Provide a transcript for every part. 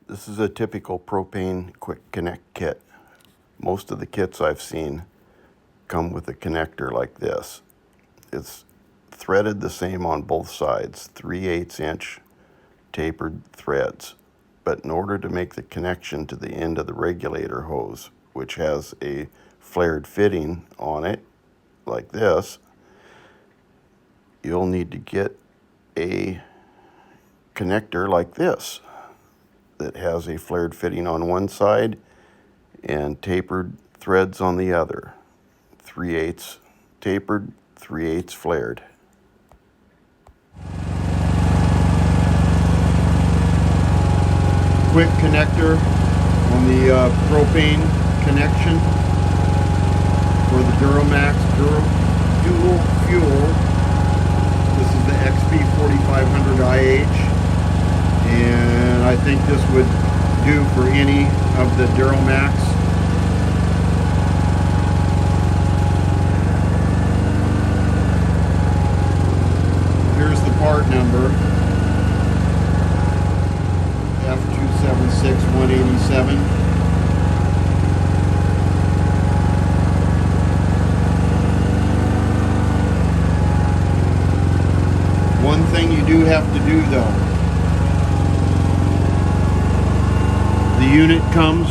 This is a typical Propane Quick Connect kit. Most of the kits I've seen come with a connector like this. It's threaded the same on both sides, 3/8 inch tapered threads. But in order to make the connection to the end of the regulator hose, which has a flared fitting on it, like this, you'll need to get a connector like this that has a flared fitting on one side and tapered threads on the other. 3/8 tapered, 3/8 flared. Quick connector on the propane connection for the DuroMax dual fuel. This is the xp4500ih, and I think this would do for any of the DuroMax. Here's the part number, F276187. One thing you do have to do though, the unit comes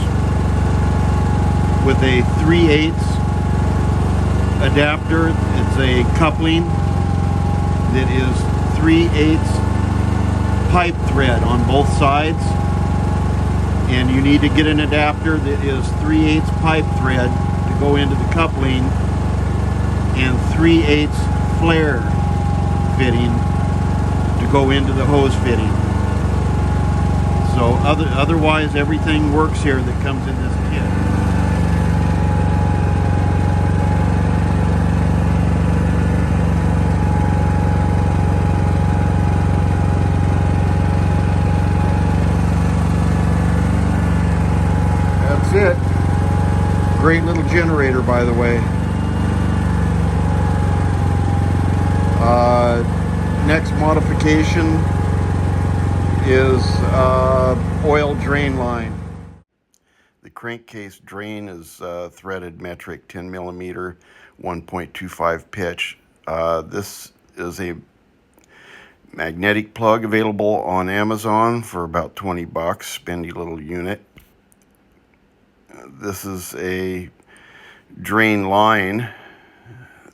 with a 3/8 adapter. It's a coupling that is 3/8 pipe thread on both sides, and you need to get an adapter that is 3/8 pipe thread to go into the coupling and 3/8 flare fitting to go into the hose fitting. So otherwise everything works here that comes in this kit. That's it. Great little generator, by the way. Next modification is oil drain line. The crankcase drain is threaded metric 10 millimeter 1.25 pitch. This is a magnetic plug available on Amazon for about 20 bucks, spendy little unit. This is a drain line.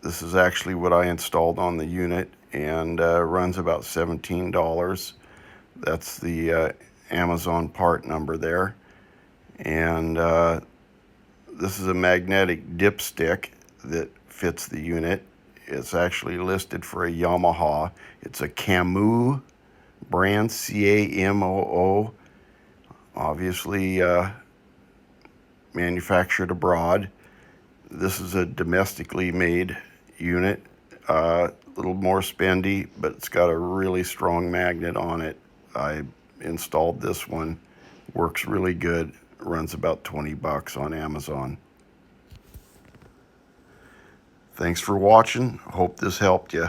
This is actually what I installed on the unit, and runs about $17. That's the Amazon part number there. And this is a magnetic dipstick that fits the unit. It's actually listed for a Yamaha. It's a Camoo brand, CAMOO. Obviously manufactured abroad. This is a domestically made unit. A little more spendy, but it's got a really strong magnet on it. I installed this one. Works really good. Runs about 20 bucks on Amazon. Thanks for watching. Hope this helped you.